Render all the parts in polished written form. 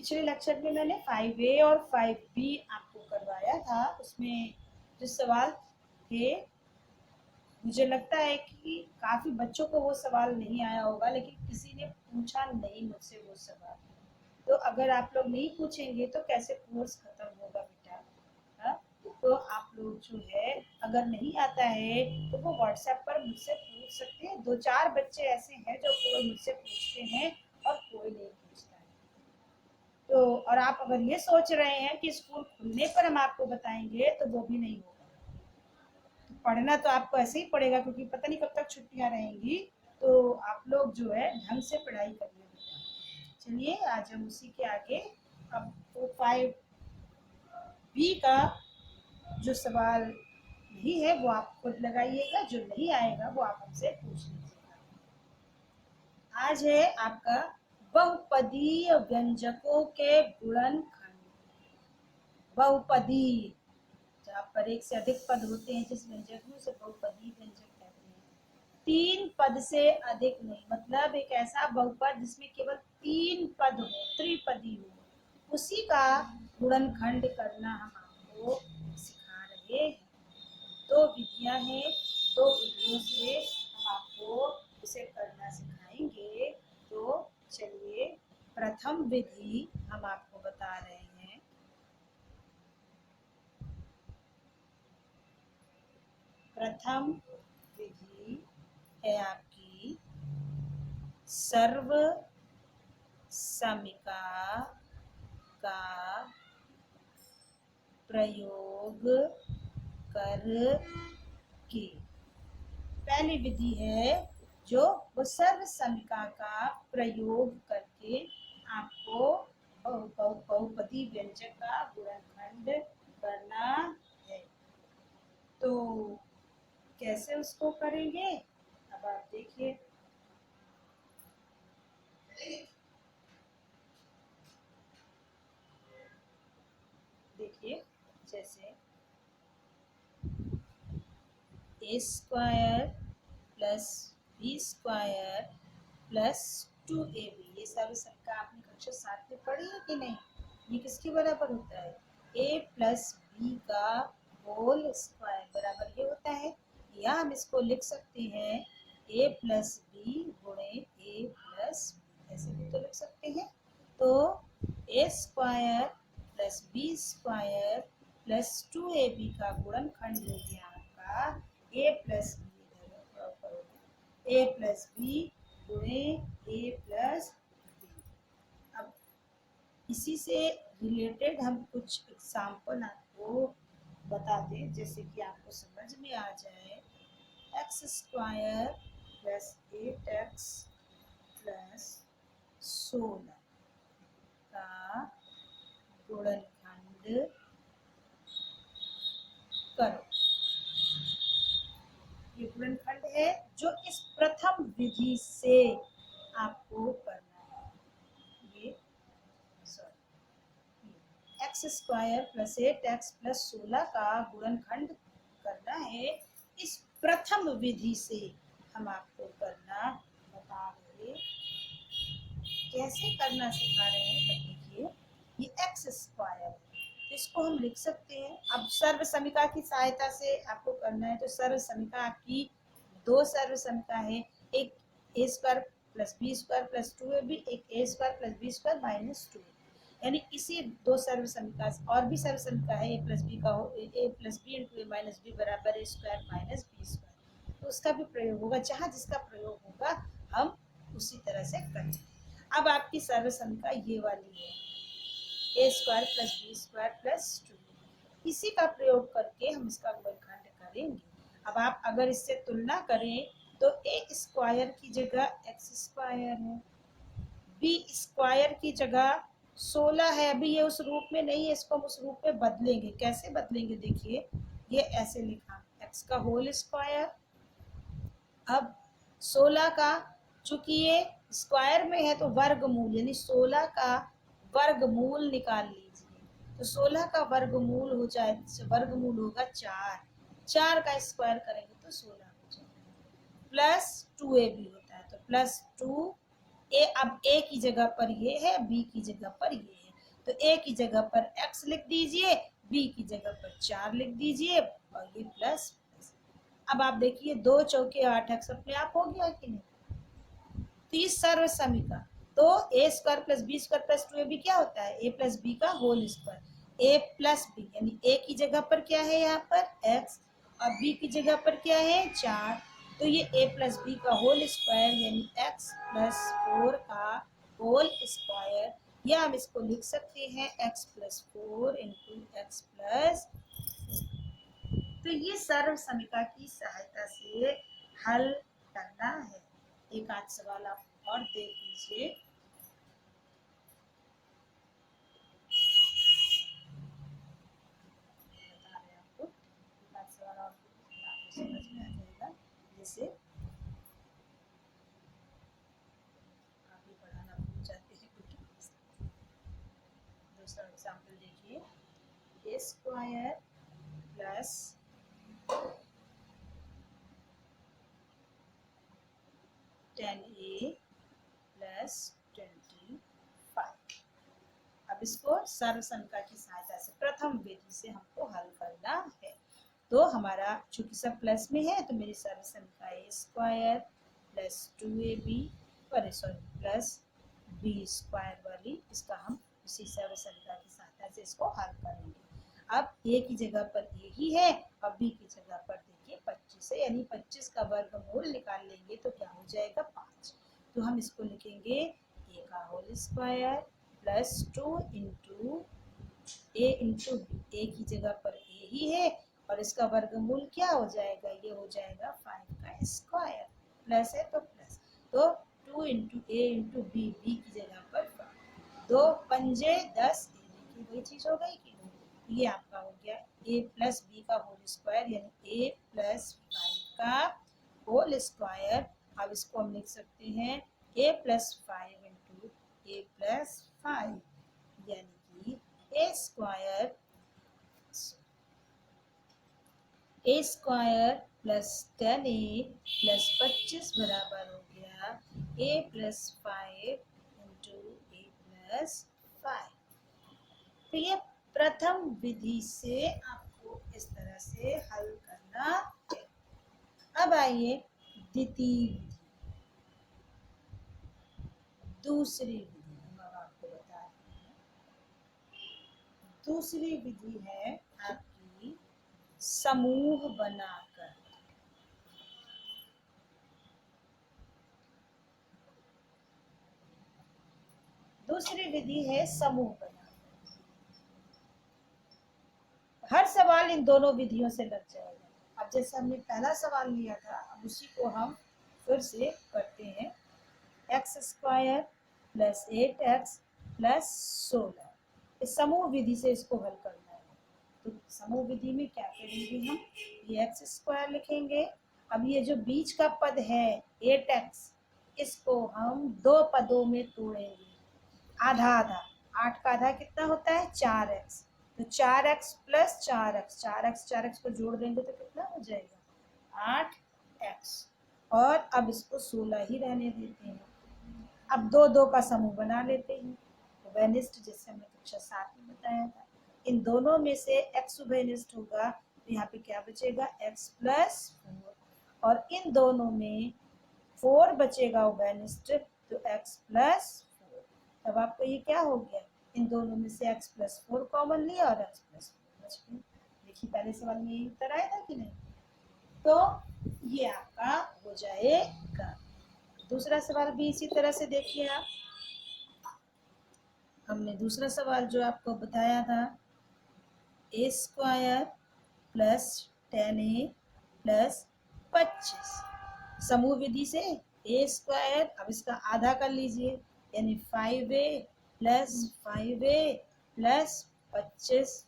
पिछले लेक्चर में मैंने 5A और 5B आपको करवाया था। उसमें जो सवाल थे, मुझे लगता है कि काफ़ी बच्चों को वो सवाल नहीं आया होगा, लेकिन किसी ने पूछा नहीं मुझसे वो सवाल। तो अगर आप लोग नहीं पूछेंगे तो कैसे कोर्स खत्म होगा बेटा। हाँ? तो आप लोग जो है, अगर नहीं आता है तो वो व्हाट्सएप पर मुझसे पूछ सकते हैं। 2-4 बच्चे ऐसे हैं जो केवल मुझसे पूछते हैं और कोई नहीं पूछता है। तो और आप अगर ये सोच रहे हैं कि स्कूल खुलने पर हम आपको बताएंगे, तो वो भी नहीं होगा। तो पढ़ना तो आपको ऐसे ही पड़ेगा, क्योंकि पता नहीं कब तक छुट्टियां रहेंगी। तो आप लोग जो है ढंग से पढ़ाई करिए बेटा। चलिए आज हम उसी के आगे अब 5B का जो सवाल नहीं है वो आप खुद लगाइएगा, जो नहीं आएगा वो आप हमसे पूछ लीजिएगा। आज है आपका बहुपदीय व्यंजकों के गुणनखंड। बहुपदीय, जहाँ पर एक से अधिक पद होते हैं जिस व्यंजक में, उसे बहुपदीय व्यंजक कहते हैं। 3 पद से अधिक नहीं, मतलब एक ऐसा बहुपद जिसमें केवल 3 पद हो, त्रिपदी हो, उसी का गुणनखंड करना हम आपको सिखा रहे हैं। 2 विधियां हैं, 2 विधियों से हम आपको इसे करना सिखाएंगे। तो चलिए प्रथम विधि हम आपको बता रहे हैं। प्रथम विधि है आपकी सर्व समिका का प्रयोग करके। पहली विधि है जो वो सर्व समिका का प्रयोग करके आपको बहुपदी व्यंजक का गुणनखंड करना है। तो कैसे उसको करेंगे, अब आप देखिए। देखिए जैसे a square plus B square plus 2AB, ये सारे सबका आपने कक्षा 7 में पढ़ी है कि नहीं। ये किसके बराबर होता है, a प्लस बी का होल स्क्वायर बराबर ये होता है। या हम इसको लिख सकते हैं a प्लस बी गुणे a प्लस बी, ऐसे भी तो लिख सकते हैं। तो a square plus B square plus 2AB का गुणनखंड हो गया आपका a plus B, a plus B गुणे a प्लस बी। अब इसी से रिलेटेड हम कुछ एग्जाम्पल आपको बता दें, जैसे कि आपको समझ में आ जाए। X square plus 8x plus 16 का गुणनखंड करो। ये गुणनखंड है जो इस प्रथम विधि से आपको करना है। ये x square plus 8x plus 16 का गुणनखंड करना है, इस प्रथम विधि से हम आपको करना बता रहे। कैसे करना सिखा रहे हैं, तो देखिए ये एक्स स्क्वायर, इसको हम लिख सकते हैं। अब सर्व समीका की सहायता से आपको करना है। तो सर्व समीका आपकी 2 सर्व समीका है, एक a square plus B square plus 2ab, एक a square plus B square minus 2, यानी इसी 2 सर्व समीका से और भी सर्व समीका है ए प्लस बी का हो, ए प्लस बी इंटू ए माइनस बी बराबर ए स्क्वायर माइनस बी स्क्वायर। तो उसका भी प्रयोग होगा, जहाँ जिसका प्रयोग होगा हम उसी तरह से करेंगे। अब आपकी सर्व समीका ये वाली है, a square plus B square plus 2, इसी का प्रयोग करके हम इसका गुणनखंड करेंगे। अब आप अगर इससे तुलना करें तो ए स्क्वायर की जगह एक्स स्क्वायर है, बी स्क्वायर की जगह 16 है। अभी ये उस रूप में नहीं है, इसको हम उस रूप में बदलेंगे। कैसे बदलेंगे, देखिए ये ऐसे लिखा एक्स का होल स्क्वायर, अब 16 का, चूंकि ये स्क्वायर में है तो वर्गमूल, यानी 16 का वर्गमूल निकाल लीजिए। तो 16 का वर्गमूल हो जाए, वर्गमूल होगा 4, 4 का स्क्वायर करेंगे तो 16 हो जाएगा, प्लस 2ab होता है। तो प्लस 2 ए, अब ए की जगह पर ये है, बी की जगह पर ये है। तो ए की जगह पर x लिख दीजिए, b की जगह पर 4 लिख दीजिए और ये प्लस। अब आप देखिए 2 चौके 8x अपने आप हो गया कि नहीं। तो ये सर्व समीका, तो a square plus B square plus 2ab क्या होता है, ए प्लस बी का whole square. A plus b यानी ए की जगह पर क्या है यहाँ पर x और b की जगह पर क्या है 4, तो ये a प्लस बी का होल स्क्वायर यानी x प्लस 4 का होल स्क्वायर, या हम इसको लिख सकते हैं x plus 4 into x plus. तो ये सर्व समीका की सहायता से हल करना है। एक आध सवाल आप और देख लीजिए। बता रहे हैं आपको, एक आध सवाल और आपको समझ में आ जाएगा। जैसे आगे पढ़ाना भूल जाते हैं कुछ। दूसरा एग्जाम्पल देखिए, ए स्क्वायर प्लस 10a प्लस 25। अब इसको सर्व समीका की सहायता से प्रथम विधि से हमको हल करना है। तो हमारा चूंकि सब प्लस में है तो मेरी सर्व समीका a square plus 2ab plus B square वाली, इसका हम उसी सर्व समीका की सहायता से इसको हल करेंगे। अब ए की जगह पर ए ही है और बी की जगह पर देखिए 25 है, यानी 25 का वर्गमूल निकाल लेंगे तो क्या हो जाएगा 5। तो हम इसको लिखेंगे ए का होल स्क्वायर प्लस 2 इंटू ए इंटू बी, ए की जगह पर ए ही है और इसका वर्गमूल क्या हो जाएगा, ये हो जाएगा 5 का स्क्वायर, प्लस है तो प्लस, तो 2 इंटू ए इंटू बी, बी की जगह पर 5, 2 पंजे 10, देखिए वही चीज हो गई कि नहीं। ये आपका हो गया ए प्लस बी का होल स्क्वायर यानी ए प्लस 5 का होल स्क्वायर। अब इसको हम लिख सकते हैं ए प्लस 5 इंटू ए प्लस 5 यानी कि ए स्क्वायर प्लस 10a प्लस 25 बराबर हो गया ए प्लस 5 इंटू ए प्लस 5। तो ये प्रथम विधि से आपको इस तरह से हल करना है। अब आइए द्वितीय विधि, दूसरी विधि हम अब आपको बता रहे हैं। दूसरी विधि है आपकी समूह बनाकर। दूसरी विधि है समूह बनाकर। हर सवाल इन दोनों विधियों से लग जाएगा। अब जैसे हमने पहला सवाल लिया था, अब उसी को हम फिर से करते हैं। X square plus 8x plus 16, इस समूह विधि से इसको हल करना है। तो समूह विधि में क्या करेंगे हम, ये एक्स स्क्वायर लिखेंगे। अब ये जो बीच का पद है 8x, इसको हम दो पदों में तोड़ेंगे, आधा आधा। 8 का आधा कितना होता है 4x, तो 4x प्लस 4x, 4x को जोड़ देंगे तो कितना हो जाएगा 8x। और अब इसको 16 ही रहने देते हैं। अब दो दो का समूह बना लेते हैं, उभयनिष्ठ, जैसे हमने कक्षा 7 में बताया था। इन दोनों में से x उभयनिष्ठ होगा तो यहाँ पे क्या बचेगा x प्लस 4, और इन दोनों में 4 बचेगा उभयनिष्ठ तो x प्लस 4। तब आपको ये क्या हो गया, इन दोनों में से x प्लस 4 कॉमन लिया और x प्लस 4 बच गया। देखिए पहले सवाल में यही उत्तर आया था कि नहीं। तो ये आपका हो जाएगा। दूसरा सवाल भी इसी तरह से देखिए आप, हमने दूसरा सवाल जो आपको बताया था, ए स्क्वायर प्लस 10a प्लस 25, समूह विधि से ए स्क्वायर, अब इसका आधा कर लीजिए यानी 5a प्लस 5a प्लस 25।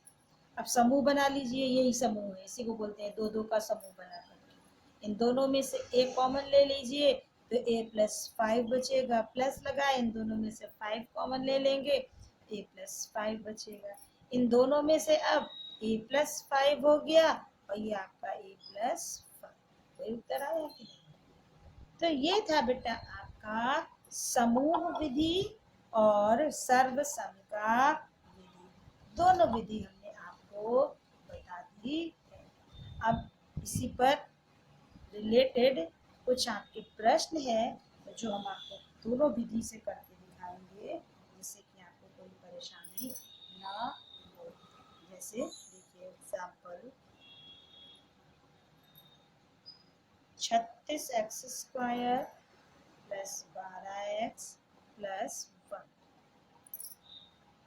अब समूह बना लीजिए, यही समूह है, इसी को बोलते हैं दो दो का समूह बना करके। इन दोनों में से एक कॉमन ले लीजिए तो a प्लस 5 बचेगा, प्लस लगाए, इन दोनों में से 5 कॉमन ले लेंगे, a प्लस 5 बचेगा। इन दोनों में से अब a प्लस 5 हो गया और ये आपका a प्लस 5। कोई उत्तर आया कि नहीं। तो ये था बेटा आपका समूह विधि और सर्व समीका दोनों विधि हमने आपको बता दी है। अब इसी पर रिलेटेड कुछ आपके प्रश्न है जो हम आपको दोनों विधि से करके दिखाएंगे, जिससे कि आपको कोई परेशानी ना हो। जैसे देखिए example 36x² plus 12x plus 1।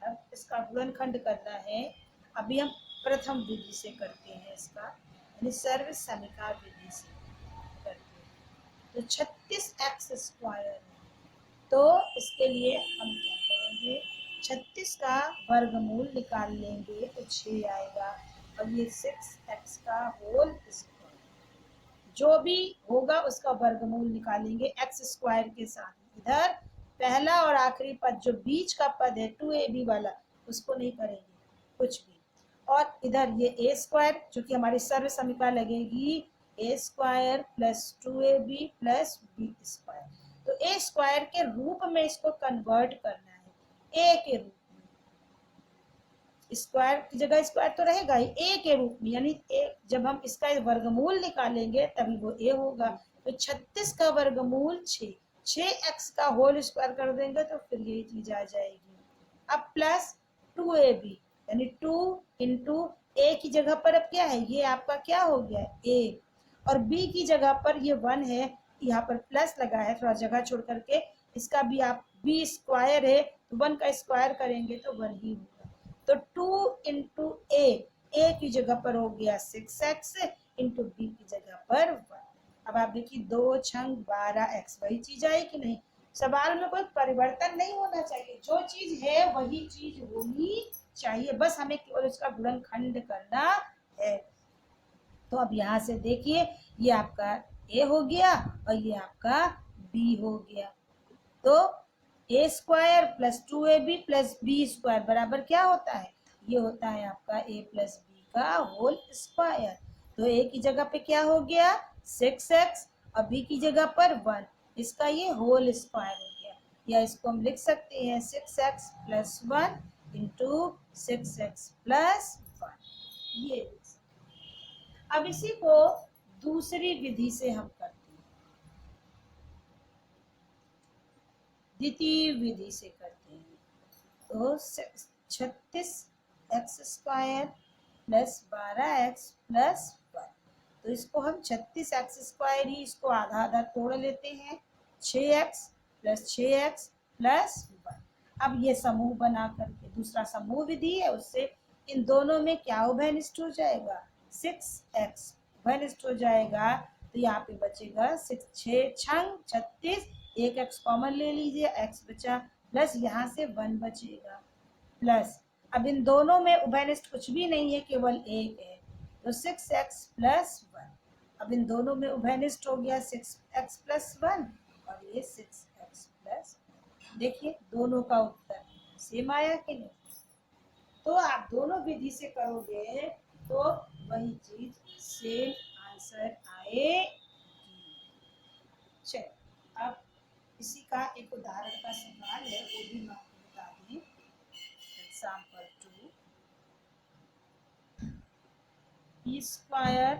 अब इसका गुणनखंड करना है। अभी हम प्रथम विधि से करते हैं इसका, यानी सर्व समीकरण विधि से करते हैं। तो 36x², तो इसके लिए हम क्या करेंगे, 36 का वर्गमूल निकाल लेंगे तो 6 आएगा, और ये 6x का होल स्क्वायर, जो भी होगा उसका वर्गमूल निकालेंगे x² के साथ। इधर पहला और आखिरी पद जो बीच का पद है 2ab वाला, उसको नहीं करेंगे कुछ भी। और इधर ये a² जो कि हमारी सर्व समीकरण लगेगी, a² plus 2ab plus b²। तो a² के रूप में इसको कन्वर्ट करना है, a के रूप में। स्क्वायर की जगह स्क्वायर तो रहेगा ही, ए के रूप में, यानी ए जब हम इसका वर्गमूल निकालेंगे तभी वो ए होगा। तो 36 का वर्गमूल 6, 6x का होल स्क्वायर कर देंगे तो फिर यही चीज आ जाएगी। अब प्लस 2ab, यानी 2 इंटू ए की जगह पर अब क्या है, ये आपका क्या हो गया ए, और बी की जगह पर ये 1 है, यहाँ पर प्लस लगा है थोड़ा जगह छोड़ करके, इसका भी आप b² है तो 1 का स्क्वायर करेंगे तो 1 ही होगा। तो 2 इंटू ए की जगह पर हो गया 6x, इंटू बी की जगह पर 1। अब आप देखिए 2 छंग 12x, वही चीज आई कि नहीं। सवाल में कोई परिवर्तन नहीं होना चाहिए, जो चीज है वही चीज होनी चाहिए, बस हमें केवल उसका गुणनखंड करना है। तो अब यहाँ से देखिए ये आपका ए हो गया और ये आपका बी हो गया। तो a² plus 2ab plus b² बराबर क्या होता है, ये होता है आपका a प्लस बी का होल स्क्वायर। तो a की जगह पे क्या हो गया 6x और b की जगह पर 1, इसका ये होल स्क्वायर हो गया। या इसको हम लिख सकते हैं 6x plus 1 into 6x plus 1, ये। अब इसी को दूसरी विधि से हम करते हैं, द्वितीय विधि से करते हैं। तो 36x² प्लस 12x प्लस 1, तो इसको हम 36x² ही इसको आधा आधा तोड़ लेते हैं, 6x प्लस 6x प्लस 1। अब ये समूह बना करके दूसरा समूह विधि है, उससे इन दोनों में क्या उभयनिष्ठ हो जाएगा, 6x उभयनिष्ठ हो जाएगा। तो यहाँ पे बचेगा 6 छंग 36, एक x कॉमन ले लीजिए, x बचा, प्लस यहाँ से 1 बचेगा, प्लस अब इन दोनों में उभयनिष्ठ कुछ भी नहीं है, केवल एक है, तो 6x प्लस 1। अब इन दोनों में उभयनिष्ठ हो गया 6x प्लस 1 और ये 6x प्लस। देखिए दोनों का उत्तर सेम आया कि नहीं। तो आप दोनों विधि से करोगे तो वही चीज सेम आंसर आएगी। चलो अब इसी का एक उदाहरण का सवाल है, वो भी मैं आपको बता दें। Example 2, p²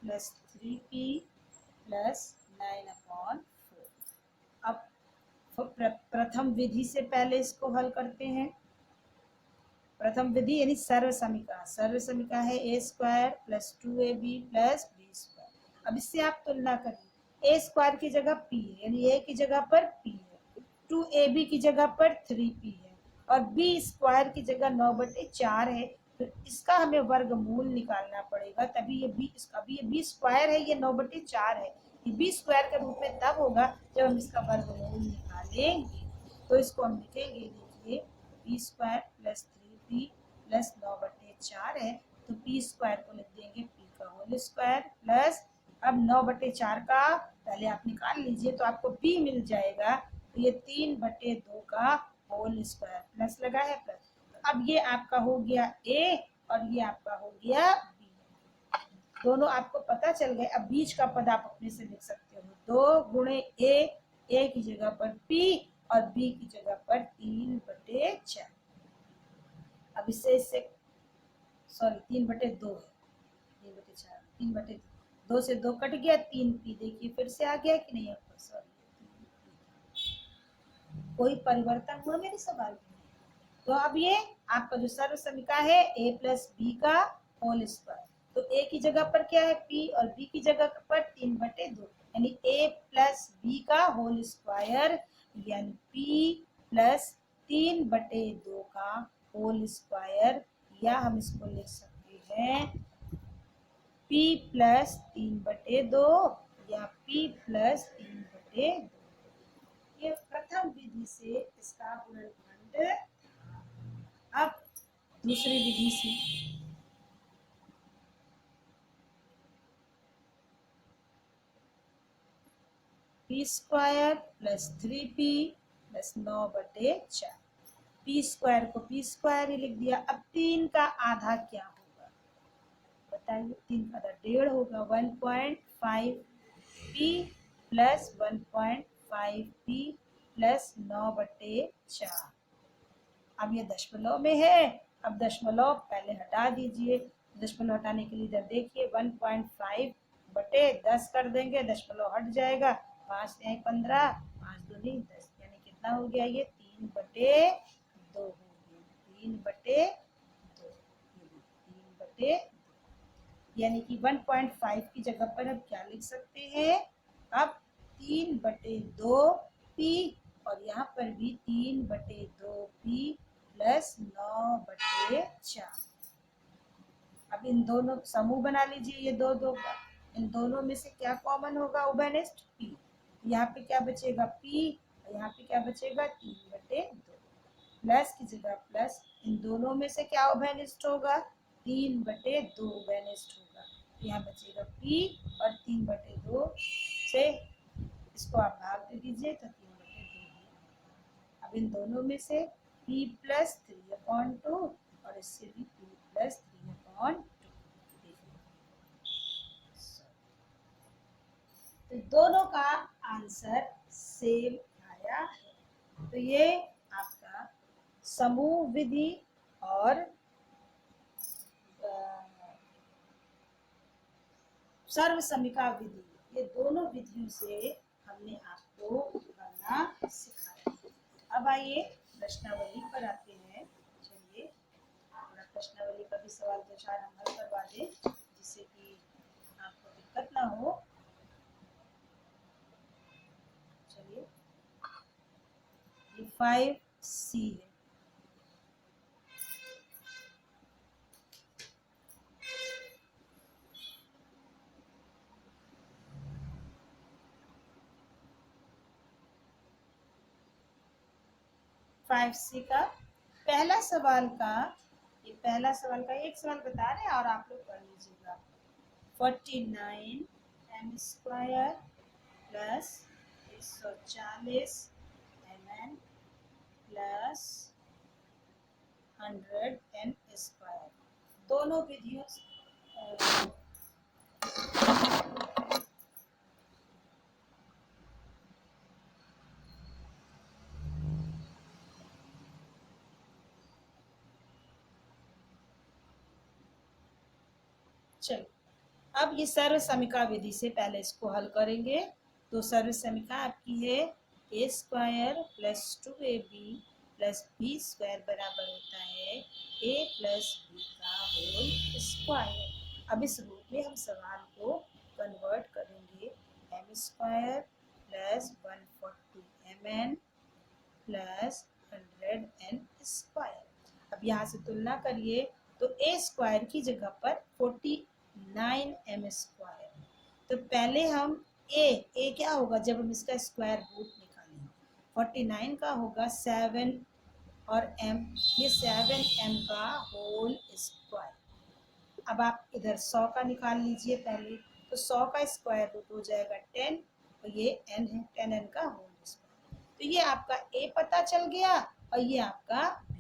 plus 3p plus 9/4। अब प्रथम विधि से पहले इसको हल करते हैं। प्रथम विधि यानी सर्व समीकरण, सर्व समीकरण है a² plus 2ab plus b²। अब इससे आप तुलना करिए, a² की जगह p है, यानी a की जगह पर p है, 2ab की जगह पर 3p है, और b² की जगह 9/4 है। तो इसका हमें वर्गमूल निकालना पड़ेगा, तभी ये b, इसका भी ये b² है, ये 9/4 है, ये b² के रूप में तब होगा जब हम इसका वर्गमूल निकालेंगे। तो इसको हम लिखेंगे, देखिए p² प्लस 3p प्लस 9/4 है, तो p² को लिख देंगे p का होल स्क्वायर प्लस, अब 9/4 का पहले आप निकाल लीजिए तो आपको p मिल जाएगा, तो ये 3/2 का होल स्क्वायर, प्लस लगा है प्लस। अब ये आपका हो गया a और ये आपका हो गया b, दोनों आपको पता चल गए। अब बीच का पद आप अपने से लिख सकते हो, 2 गुणे a की जगह पर p और b की जगह पर 3/4। अब इससे सॉरी 3/2 है, 3/4, 3/2 से 2 कट गया, 3p देखिए फिर से आ गया कि नहीं आपका, सॉरी कोई परिवर्तन हुआ मेरे सवाल में? तो अब ये आपका जो सर्व समीका है a प्लस बी का होल स्क्वायर, तो a की जगह पर क्या है p और b की जगह पर 3/2, यानी a प्लस बी का होल स्क्वायर यानी p प्लस 3/2 का होल स्क्वायर, या हम इसको लिख सकते हैं p प्लस 3/2 या p प्लस 3/2। ये प्रथम विधि से इसका गुणनखंड। अब दूसरी विधि से P square plus 3p plus 9/4, P square को पी स्क्वायर ही लिख दिया। अब 3 का आधा क्या होगा बताइए, 3 का आधा 1.5 होगा, 1.5p प्लस 1.5p प्लस 9/4। अब ये दशमलव में है, अब दशमलव पहले हटा दीजिए, दशमलव हटाने के लिए इधर देखिए 1.5/10 कर देंगे, दशमलव हट जाएगा, 5 से 15, 5 दूनी 10, यानी कितना हो गया ये 3/2 हो गया, 3/2, 3/2, यानी कि 1.5 की जगह पर हम क्या लिख सकते हैं, अब 3/2p और यहाँ पर भी 3/2p प्लस 9/4। अब इन दोनों समूह बना लीजिए, ये दो दो का, इन दोनों में से क्या कॉमन होगा, उभयनिष्ठ p, यहाँ पे क्या बचेगा p, यहाँ पे क्या बचेगा 3/2, प्लस की जगह प्लस, इन दोनों में से क्या उभयनिष्ठ होगा, 3/2 उभयनिष्ठ होगा, यहाँ बचेगा p और 3/2 से इसको आप भाग दे दीजिए तो 3/2। अब इन दोनों में से p प्लस 3/2 और इससे भी p प्लस 3/2, तो दोनों का आंसर सेम आया है। तो ये आपका समूह विधि और सर्व समीका विधि, ये दोनों विधियों से हमने आपको करना सिखाया। अब आइए प्रश्नावली पर आते हैं। चलिए थोड़ा प्रश्नावली का भी सवाल 2-4 हम हल करवा दें जिससे कि आपको दिक्कत ना हो। चलिए ये 5C है, का पहला सवाल का, ये पहला सवाल का एक सवाल बता रहे हैं और आप लोग पढ़ लीजिएगा। 49m² plus 140 mn plus 100n², दोनों विधियों चलो अब ये सर्व समीका विधि से पहले इसको हल करेंगे। तो सर्व समीका आपकी है a² plus 2ab plus b² बराबर होता है a प्लस b का होल स्क्वायर। अब इस रूप में हम सवाल को कन्वर्ट करेंगे, m² plus 140 mn plus 100n²। अब यहाँ से तुलना करिए तो a² की जगह पर 49m², तो पहले हम a क्या होगा जब हम इसका स्क्वायर रूट निकालेंगे, 49 का होगा 7 और m, ये 7m का होल स्क्वायर। अब आप इधर 100 का निकाल लीजिए पहले, तो 100 का स्क्वायर रूट हो जाएगा 10 और ये n है, 10n का होल स्क्वायर। तो ये आपका a पता चल गया और ये आपका b,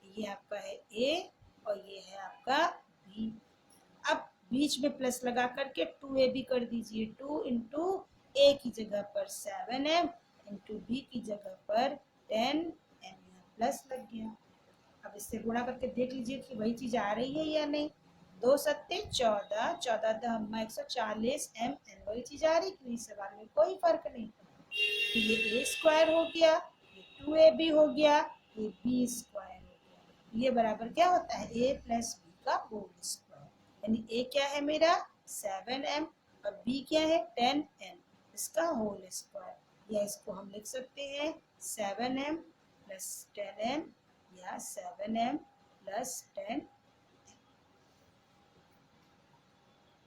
ये आपका है a और ये है आपका b। अब बीच में प्लस लगा करके 2ab कर दीजिए, 2 इंटू a की जगह पर 7m इंटू b की जगह पर 10m, प्लस लग गया। अब इससे गुणा करके देख लीजिए कि वही चीज आ रही है या नहीं। 2 सत्ते 14, 14 दहम्मा 140 एम एन, वही चीज आ रही कि नहीं, सवाल में कोई फर्क नहीं। तो ये ए स्क्वायर हो गया, ये 2ab हो गया, ये बी स्क्वायर हो गया। ये बराबर क्या होता है, ए प्लस बी का होल स्क्वायर। यानी ए क्या है मेरा 7m और बी क्या है 10n, इसका होल स्क्वायर। या इसको हम लिख सकते हैं 7m प्लस 10n या 7m प्लस 10।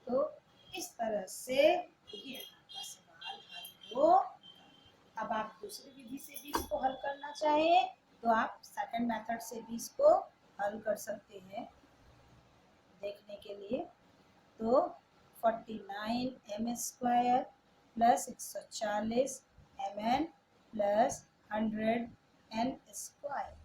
तो इस तरह से ये आपका सवाल हल हो। अब आप दूसरी विधि से भी इसको हल करना चाहें तो आप सेकंड मेथड से भी इसको हल कर सकते हैं। देखने के लिए तो 49 M square plus 140 M N plus 100 N square.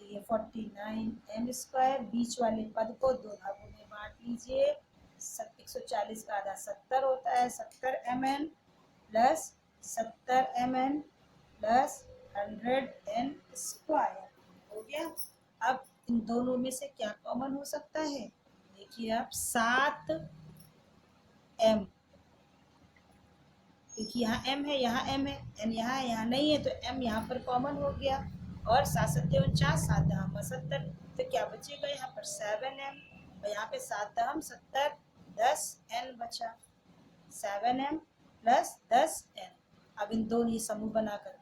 तो ये 49 एम स्क्वायर, बीच वाले पद को दो भागों में बांट लीजिए। 140 का आधा 70 होता है, 70 M N plus 70 M N plus 100 N square हो गया। अब इन दोनों में से क्या कॉमन हो सकता है, देखिए आप 7 एम, क्योंकि यहाँ m है यहाँ m है, n यहाँ है यहाँ नहीं है, तो m यहाँ पर कॉमन हो गया। और 7 सत्ते 49, 7 दहम 70, तो क्या बचेगा यहाँ पर 7m, और यहाँ पे 7 दहम 70, 10n बचा, 7m प्लस 10n। अब इन दोनों ही समूह बनाकर,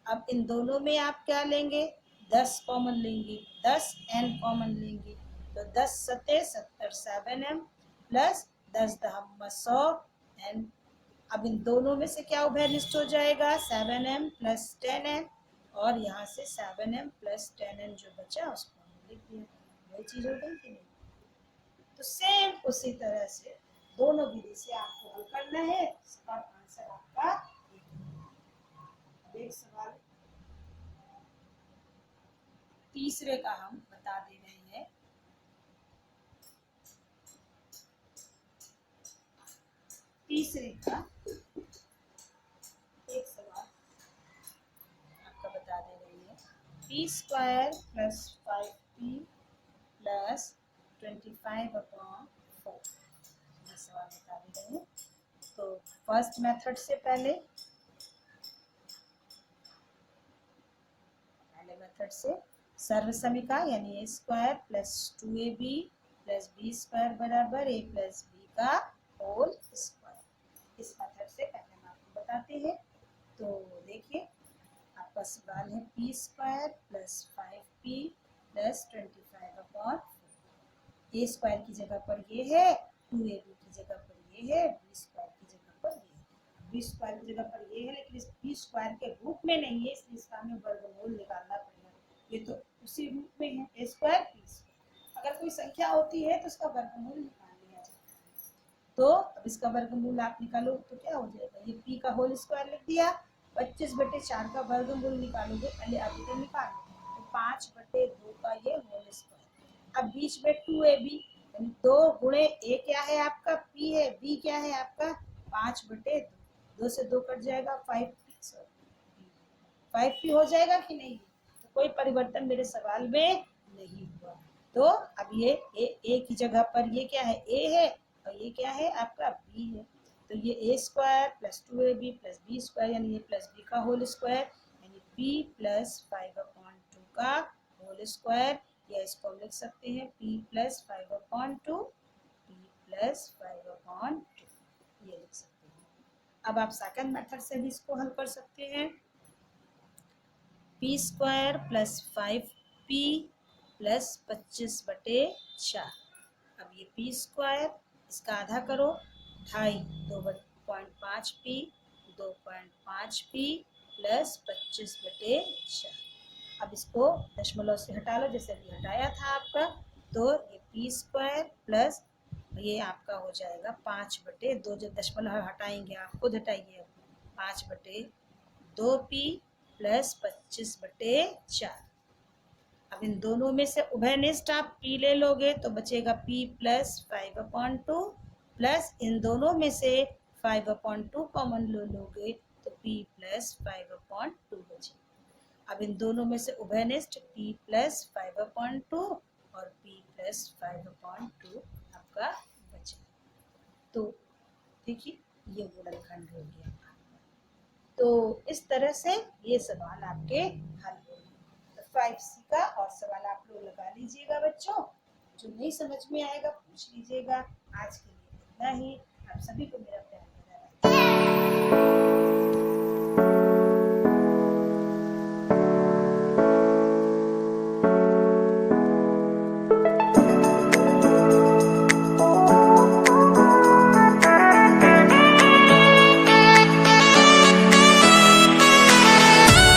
अब इन दोनों में आप क्या लेंगे, 10 कॉमन लेंगे, 10n कॉमन लेंगे, तो 10 सत्ते 70 7m प्लस 10 दहम 100n। अब इन दोनों में से क्या उभयनिष्ठ हो जाएगा 7m प्लस 10n, और यहाँ से 7m प्लस 10n जो बचा उसको हमने लिख दिया। वही चीज हो गई कि नहीं। तो सेम उसी तरह से दोनों विधि से आपको हल करना है, इसका आंसर आपका एक सवाल तीसरे का हम बता दे रहे हैं। तीसरे का एक सवाल आपका बता दे रही है, P square plus 5p plus 25/4, ये सवाल बता दे रहे हैं। तो फर्स्ट मेथड से पहले मेथड से सर्व समीका यानी a square plus 2ab plus B square बराबर a प्लस बी का होल स्क्वायर, इस मेथड से पहले हम आपको बताते हैं। तो देखिए आपका सवाल है P square plus 5p plus 25/4, ए स्क्वायर की जगह पर ये है, 2ab की जगह पर ये है, बी स्क्वायर की जगह पर ये है। बी स्क्वायर की जगह पर ये है, लेकिन इस बी स्क्वायर के रूप में नहीं है, इसलिए इसका हमें वर्गमूल निकालना पड़ेगा। ये तो उसी रूप में है, ए स्क्वायर पी स्क्वायर। अगर कोई संख्या होती है तो उसका वर्गमूल निकाल लिया जाता है। तो अब इसका वर्गमूल आप निकालो तो क्या हो जाएगा, ये पी का होल स्क्वायर लिख दिया, 25/4 का वर्गमूल निकालोगे, पहले अभी निकालो, तो 5/2 का ये होल स्क्वायर। अब बीच में 2ab, यानी 2 गुणे a क्या है आपका p है, b क्या है आपका 5/2, 2 से 2 कट जाएगा, 5p हो जाएगा कि नहीं। तो कोई परिवर्तन मेरे सवाल में नहीं हुआ। तो अब ये a की जगह पर ये क्या है a है, और ये क्या है आपका b है। तो ये a square plus 2ab plus B square यानी ये प्लस b का होल स्क्वायर, यानी p प्लस 5/2 का होल स्क्वायर, या इसको हम लिख सकते हैं p प्लस 5/2, p प्लस 5/2, ये लिख सकते हैं। अब आप सेकंड मेथड से भी इसको हल कर सकते हैं, P square plus 5p plus 25/4। अब ये पी स्क्वायर इसका आधा करो, 2.5 2.5p 2.5p प्लस 25/4। अब इसको दशमलव से हटा लो, जैसे अभी हटाया था आपका, तो ये पी स्क्वायर प्लस ये आपका हो जाएगा 5/2, जब दशमलव हटाएंगे आप खुद हटाइए, 5/2p प्लस 25/4। अब इन दोनों में से उभयनिष्ठ आप p ले लोगे तो बचेगा p प्लस 5/2, प्लस इन दोनों में से 5/2 कॉमन ले लोगे तो p प्लस 5/2 बचेगा। अब इन दोनों में से उभयनिष्ठ p प्लस 5/2 और p प्लस 5/2 आपका बचा। तो देखिए ये गुणनखंड हो गया। तो इस तरह से ये सवाल आपके हल हो गए। तो 5C का और सवाल आप लोग लगा लीजिएगा बच्चों, जो नहीं समझ में आएगा पूछ लीजिएगा। आज के लिए इतना ही। आप सभी को मेरा प्यार भरा नमस्कार।